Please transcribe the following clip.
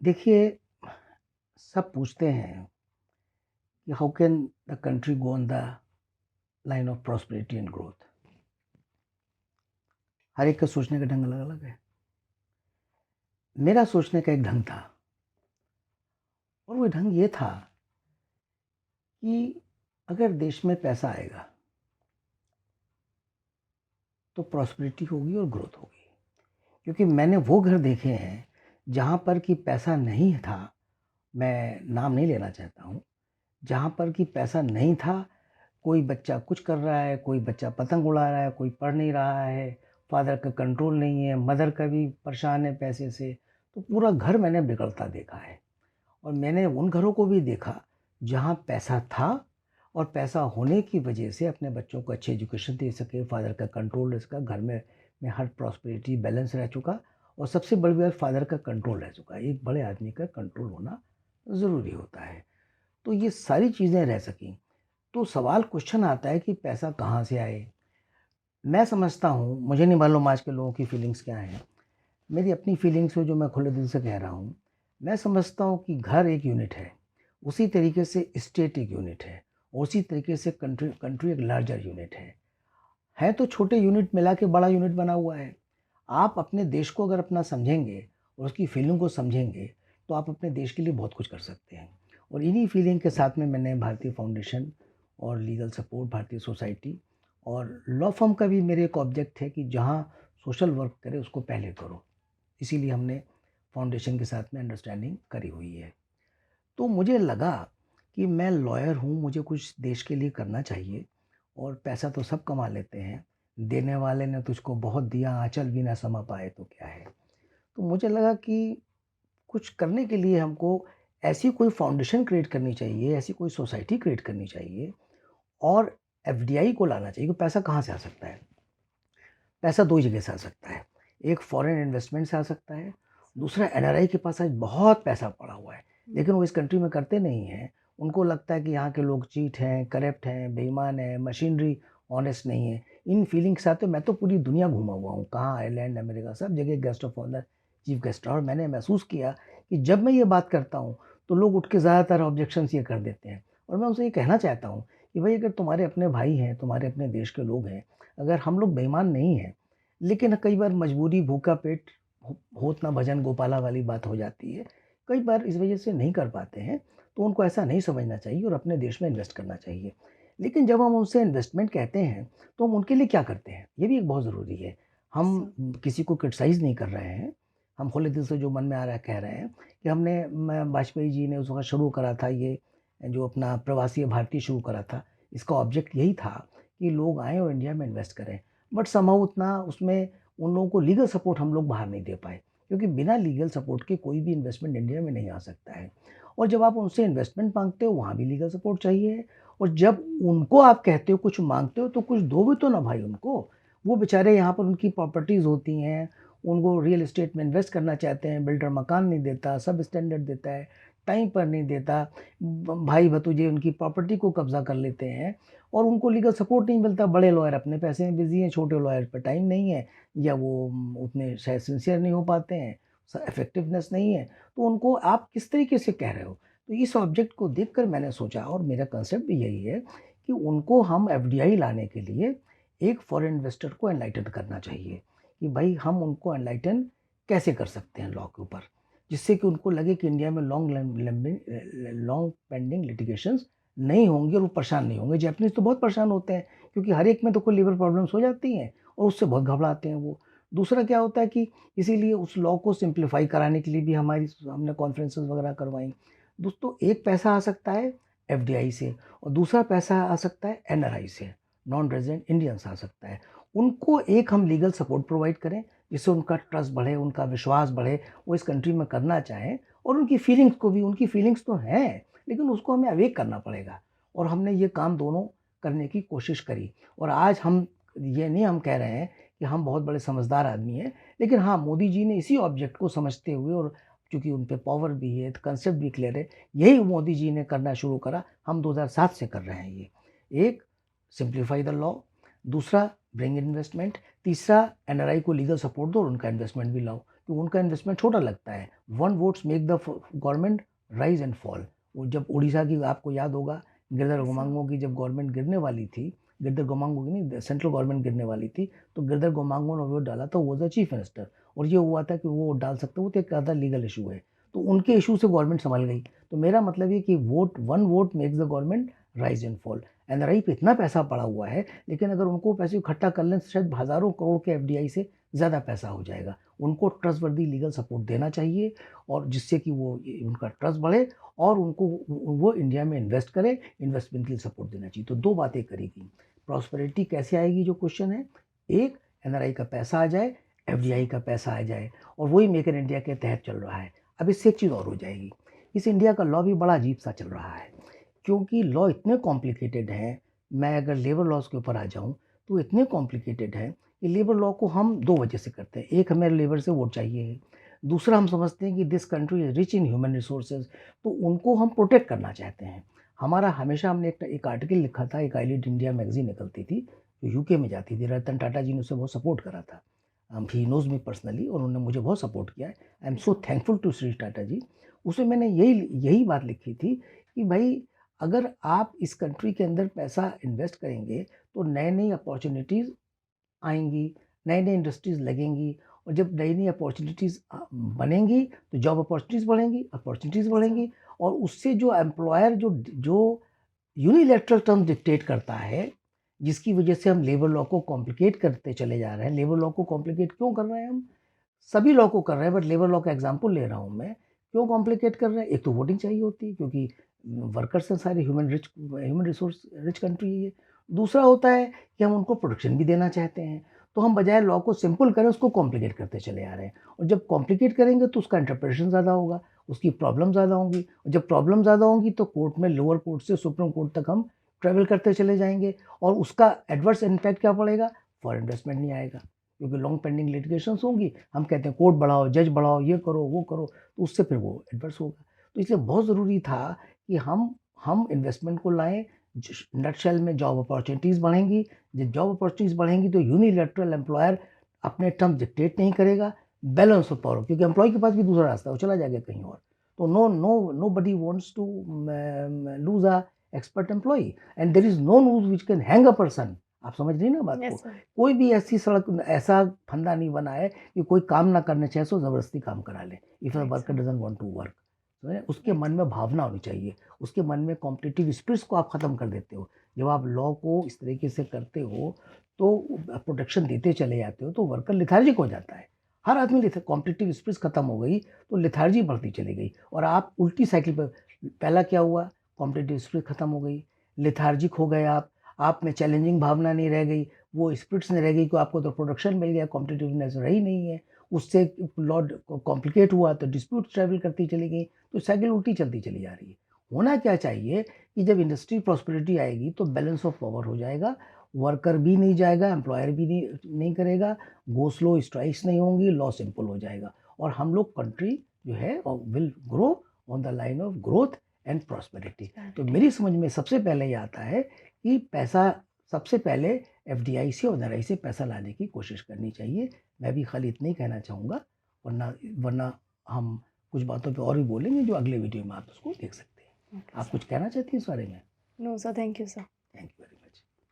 देखिए, सब पूछते हैं कि how can the country go on the line of prosperity and growth. हर एक का सोचने का ढंग अलग-अलग है। मेरा सोचने का एक ढंग था और वो ढंग ये था कि अगर देश में पैसा आएगा, तो प्रॉस्पेरिटी होगी और ग्रोथ होगी। क्योंकि मैंने वो घर देखे हैं, जहाँ पर कि पैसा नहीं था, मैं नाम नहीं लेना चाहता हूँ, जहाँ पर कि पैसा नहीं था, कोई बच्चा कुछ कर रहा है, कोई बच्चा पतंग उड़ा रहा है, कोई पढ़ नहीं रहा है, फादर का कंट्रोल नहीं है, मदर का भी परेशान है पैसे से, तो पूरा घर मैंने बिगड़ता देखा है। और मैंने उन घरों को भी देखा, जहाँ पैसा था और पैसा होने की वजह से अपने बच्चों को अच्छी एजुकेशन दे सके, फादर का कंट्रोल रह सका, घर में हर प्रॉस्पेरिटी बैलेंस रह चुका और सबसे बड़ी बात फादर का कंट्रोल रह चुका। एक बड़े आदमी का कंट्रोल होना ज़रूरी होता है। तो ये सारी चीज़ें रह सकीं। तो सवाल क्वेश्चन आता है कि पैसा कहाँ से आए? मैं समझता हूँ, मुझे नहीं मालूम आज के लोगों की फीलिंग्स क्या हैं। मेरी अपनी फीलिंग्स है जो मैं खुले दिल से कह रहा हूँ। मैं समझता हूँ कि घर एक यूनिट है, उसी तरीके से स्टेट एक यूनिट है, उसी तरीके से कंट्री कंट्री एक लार्जर यूनिट है। है तो छोटे यूनिट मिला के बड़ा यूनिट बना हुआ है। आप अपने देश को अगर अपना समझेंगे और उसकी फीलिंग को समझेंगे, तो आप अपने देश के लिए बहुत कुछ कर सकते हैं। और इन्हीं फीलिंग के साथ में मैंने भारतीय फाउंडेशन और लीगल सपोर्ट, भारतीय सोसाइटी और लॉ फर्म का भी मेरे एक ऑब्जेक्ट है कि जहाँ सोशल वर्क करे उसको पहले करो। इसीलिए हमने फाउंडेशन के साथ में अंडरस्टैंडिंग करी हुई है। तो मुझे लगा कि मैं लॉयर हूँ, मुझे कुछ देश के लिए करना चाहिए और पैसा तो सब कमा लेते हैं, देने वाले ने तुझको बहुत दिया, आँचल भी ना समा पाए तो क्या है। तो मुझे लगा कि कुछ करने के लिए हमको ऐसी कोई फाउंडेशन क्रिएट करनी चाहिए, ऐसी कोई सोसाइटी क्रिएट करनी चाहिए और एफडीआई को लाना चाहिए। कि पैसा कहाँ से आ सकता है? पैसा 2 जगह से आ सकता है। एक फॉरेन इन्वेस्टमेंट से आ सकता है, दूसरा एनआरआई के पास आज बहुत पैसा पड़ा हुआ है, लेकिन वो इस कंट्री में करते नहीं हैं। उनको लगता है कि यहाँ के लोग चीट हैं, करप्ट हैं, बेईमान हैं, मशीनरी ऑनेस्ट नहीं है। इन फीलिंग के साथ तो मैं तो पूरी दुनिया घूमा हुआ हूँ, कहाँ आयरलैंड, अमेरिका, सब जगह guest of honour, chief guest. और मैंने महसूस किया कि जब मैं ये बात करता हूँ, तो लोग उठ के ज़्यादातर ऑब्जेक्शंस ये कर देते हैं। और मैं उनसे ये कहना चाहता हूँ कि भाई अगर तुम्हारे अपने भाई हैं, तुम्हारे अपने देश के लोग हैं, अगर हम लोग बेईमान नहीं हैं, लेकिन कई बार मजबूरी, भूखा पेट, होत ना भजन गोपाला वाली बात हो जाती है। कई बार इस वजह से नहीं कर पाते हैं, तो उनको ऐसा नहीं समझना चाहिए और अपने देश में इन्वेस्ट करना चाहिए। लेकिन जब हम उनसे इन्वेस्टमेंट कहते हैं, तो हम उनके लिए क्या करते हैं? ये भी एक बहुत ज़रूरी है। हम किसी को क्रिटिसाइज़ नहीं कर रहे हैं, हम खुले दिल से जो मन में आ रहा है कह रहे हैं कि हमने म वाजपेयी जी ने उस वक़्त शुरू करा था ये जो अपना प्रवासी भारतीय शुरू करा था। इसका ऑब्जेक्ट यही था कि लोग आएँ और इंडिया में इन्वेस्ट करें। बट समहाउ उतना उसमें उन लोगों को लीगल सपोर्ट हम लोग बाहर नहीं दे पाए, क्योंकि बिना लीगल सपोर्ट के कोई भी इन्वेस्टमेंट इंडिया में नहीं आ सकता है। और जब आप उनसे इन्वेस्टमेंट मांगते हो, वहाँ भी लीगल सपोर्ट चाहिए। और जब उनको आप कहते हो, कुछ मांगते हो, तो कुछ दो भी तो ना भाई उनको। वो बेचारे यहाँ पर उनकी प्रॉपर्टीज़ होती हैं, उनको रियल एस्टेट में इन्वेस्ट करना चाहते हैं, बिल्डर मकान नहीं देता, सब स्टैंडर्ड देता है, टाइम पर नहीं देता, भाई भतीजे उनकी प्रॉपर्टी को कब्जा कर लेते हैं और उनको लीगल सपोर्ट नहीं मिलता। बड़े लॉयर अपने पैसे में बिज़ी हैं, छोटे लॉयर पे टाइम नहीं है, या वो उतने शायद सिंसियर नहीं हो पाते हैं, इफेक्टिवनेस नहीं है। तो उनको आप किस तरीके से कह रहे हो? तो इस ऑब्जेक्ट को देखकर मैंने सोचा, और मेरा कंसेप्ट भी यही है कि उनको हम एफडीआई लाने के लिए एक फॉरेन इन्वेस्टर को एनलाइटन करना चाहिए कि भाई हम उनको एनलाइटन कैसे कर सकते हैं लॉ के ऊपर, जिससे कि उनको लगे कि इंडिया में लॉन्ग पेंडिंग लिटिगेशंस नहीं होंगी और वो परेशान नहीं होंगे। जैपनीज़ तो बहुत परेशान होते हैं, क्योंकि हर एक में तो कोई लीवर प्रॉब्लम्स हो जाती हैं और उससे बहुत घबराते हैं वो। दूसरा क्या होता है कि इसीलिए उस लॉ को सिंप्लीफाई कराने के लिए भी हमने कॉन्फ्रेंसेस वगैरह करवाई। दोस्तों, एक पैसा आ सकता है एफडीआई से और दूसरा पैसा आ सकता है एनआरआई से, नॉन रेजिडेंट इंडियंस आ सकता है। उनको एक हम लीगल सपोर्ट प्रोवाइड करें, जिससे उनका ट्रस्ट बढ़े, उनका विश्वास बढ़े, वो इस कंट्री में करना चाहें। और उनकी फीलिंग्स को भी, उनकी फीलिंग्स तो हैं, लेकिन उसको हमें अवेक करना पड़ेगा। और हमने ये काम दोनों करने की कोशिश करी। और आज हम ये नहीं हम कह रहे हैं कि हम बहुत बड़े समझदार आदमी हैं, लेकिन हाँ, मोदी जी ने इसी ऑब्जेक्ट को समझते हुए, और चूँकि उन पे पावर भी है, तो कंसेप्ट भी क्लियर है, यही मोदी जी ने करना शुरू करा। हम 2007 से कर रहे हैं ये। एक, सिंप्लीफाई द लॉ, दूसरा ब्रिंग इन्वेस्टमेंट, तीसरा एनआरआई को लीगल सपोर्ट दो और उनका इन्वेस्टमेंट भी लाओ। कि उनका इन्वेस्टमेंट छोटा लगता है। 1 votes make the government rise and fall. वो जब उड़ीसा की, आपको याद होगा, गिरधर गोमांगो की जब गवर्नमेंट गिरने वाली थी, गिरधर गोमांगो की नहीं, सेंट्रल गवर्नमेंट गिरने वाली थी, तो गिरधर गोमांगो ने वोट डाला था, वो द चीफ मिनिस्टर, और ये हुआ था कि वो वोट डाल सकते, वो तो एक आधा लीगल इशू है, तो उनके इशू से गवर्नमेंट संभल गई। तो मेरा मतलब ये कि vote, 1 vote makes the government rise and fall. NRI पे इतना पैसा पड़ा हुआ है, लेकिन अगर उनको पैसे इकट्ठा कर लें, शायद हज़ारों करोड़ के एफडीआई से ज़्यादा पैसा हो जाएगा। उनको ट्रस्टवर्दी लीगल सपोर्ट देना चाहिए, और जिससे कि वो उनका ट्रस्ट बढ़े, और उनको वो इंडिया में इन्वेस्ट करें, इन्वेस्टमेंट के लिए सपोर्ट देना चाहिए। तो 2 बातें करेगी। प्रॉस्पेरिटी कैसे आएगी जो क्वेश्चन है, एक, एनआरआई का पैसा आ जाए, एफडीआई का पैसा आ जाए, और वही मेक इन इंडिया के तहत चल रहा है। अब इससे एक चीज़ और हो जाएगी, इस इंडिया का लॉ भी बड़ा अजीब सा चल रहा है, क्योंकि लॉ इतने कॉम्प्लिकेटेड हैं। मैं अगर लेबर लॉज के ऊपर आ जाऊं, तो इतने कॉम्प्लिकेटेड हैं कि लेबर लॉ को हम 2 वजह से करते हैं। एक, हमें लेबर से वोट चाहिए है। दूसरा, हम समझते हैं कि this country is rich in human resources, तो उनको हम प्रोटेक्ट करना चाहते हैं। हमारा हमेशा, हमने एक आर्टिकल लिखा था, एक आईलीड इंडिया मैगजीन निकलती थी जो यूके में जाती थी, रतन टाटा जी ने उसे बहुत सपोर्ट करा था। ही नोज मी पर्सनली, और उन्होंने मुझे बहुत सपोर्ट किया है। I am so thankful to Shri Tata ji. उसमें मैंने यही यही बात लिखी थी कि भाई, अगर आप इस कंट्री के अंदर पैसा इन्वेस्ट करेंगे, तो नए नई अपॉर्चुनिटीज़ आएंगी, नए नए इंडस्ट्रीज़ लगेंगी, और जब नई नई अपॉर्चुनिटीज़ बनेंगी, तो जॉब अपॉर्चुनिटीज़ बढ़ेंगी, और उससे जो एम्प्लॉयर जो जो यूनिलैटरल टर्म डिक्टेट करता है, जिसकी वजह से हम लेबर लॉ को कॉम्प्लिकेट करते चले जा रहे हैं। लेबर लॉ को कॉम्प्लिकेट क्यों कर रहे हैं हम? सभी लॉ को कर रहे हैं, बट लेबर लॉ का एग्जांपल ले रहा हूँ मैं। क्यों कॉम्प्लिकेट कर रहे हैं? एक तो वोटिंग चाहिए होती है, क्योंकि वर्कर्स हैं सारे, ह्यूमन रिसोर्स रिच कंट्री है ये। दूसरा होता है कि हम उनको प्रोटेक्शन भी देना चाहते हैं, तो हम बजाय लॉ को सिंपल करें, उसको कॉम्प्लिकेट करते चले आ रहे हैं। और जब कॉम्प्लिकेट करेंगे, तो उसका इंटरप्रिटेशन ज़्यादा होगा, उसकी प्रॉब्लम ज़्यादा होंगी, और जब प्रॉब्लम ज़्यादा होंगी, तो कोर्ट में, लोअर कोर्ट से सुप्रीम कोर्ट तक हम ट्रैवल करते चले जाएंगे, और उसका एडवर्स इम्पैक्ट क्या पड़ेगा? फॉर इन्वेस्टमेंट नहीं आएगा, क्योंकि लॉन्ग पेंडिंग लिटिगेशंस होंगी। हम कहते हैं कोर्ट बढ़ाओ, जज बढ़ाओ, ये करो, वो करो, तो उससे फिर वो एडवर्स होगा। तो इसलिए बहुत ज़रूरी था कि हम इन्वेस्टमेंट को लाएँ। नटशेल में जॉब अपॉर्चुनिटीज़ बढ़ेंगी। जब जॉब अपॉर्चुनिटीज़ बढ़ेंगी, तो यूनिलैटरल एम्प्लॉयर अपने टर्म्स डिक्टेट नहीं करेगा, बैलेंस ऑफ पावर, क्योंकि एम्प्लॉय के पास भी दूसरा रास्ता है, वो चला जाएगा कहीं और। तो nobody wants to lose a expert employ, and there is no rule which can hang a person. आप समझ रही ना बात को? Yes sir. कोई भी ऐसी सड़क, ऐसा फंदा नहीं बना है कि कोई काम ना करना चाहे सो जबरदस्ती काम करा ले। If a right worker sir. Doesn't want to work, उसके राइट मन सर। में भावना होनी चाहिए, उसके मन में कॉम्पिटिटिव स्पिरिट्स को आप ख़त्म कर देते हो। जब आप लॉ को इस तरीके से करते हो, तो प्रोटेक्शन देते चले जाते हो, तो वर्कर लिथार्जिक हो जाता है। हर आदमी, कॉम्पिटिटिव स्पिरिट्स खत्म हो गई, तो लिथार्जी बढ़ती चली गई, और आप उल्टी साइकिल पर। पहला क्या हुआ? कॉम्पिटिटिव स्पिरिट खत्म हो गई, लिथार्जिक हो गए आप में चैलेंजिंग भावना नहीं रह गई, वो स्पिरिट्स नहीं रह गई, कि आपको तो प्रोडक्शन मिल गया, कॉम्पिटिटिवनेस रही नहीं है। उससे लॉ कॉम्प्लिकेट हुआ, तो डिस्प्यूट ट्रैवल करती चली गई, तो साइकिल उल्टी चलती चली जा रही है। होना क्या चाहिए कि जब इंडस्ट्री प्रॉस्पेरिटी आएगी, तो बैलेंस ऑफ पावर हो जाएगा, वर्कर भी नहीं जाएगा, एम्प्लॉयर भी नहीं करेगा, गो स्लो स्ट्राइक्स नहीं होंगी, लॉ सिंपल हो जाएगा, और हम लोग कंट्री जो है will grow on the line of growth and prosperity. तो मेरी समझ में सबसे पहले ये आता है कि पैसा, सबसे पहले एफडीआई से और एनआरआई से पैसा लाने की कोशिश करनी चाहिए। मैं भी खाली इतना ही कहना चाहूँगा, वरना वरना हम कुछ बातों पे और भी बोलेंगे, जो अगले वीडियो में आप उसको देख सकते हैं। ओके आप सर। कुछ कहना चाहती हैं इस बारे में? No sir, thank you sir. Thank you very much.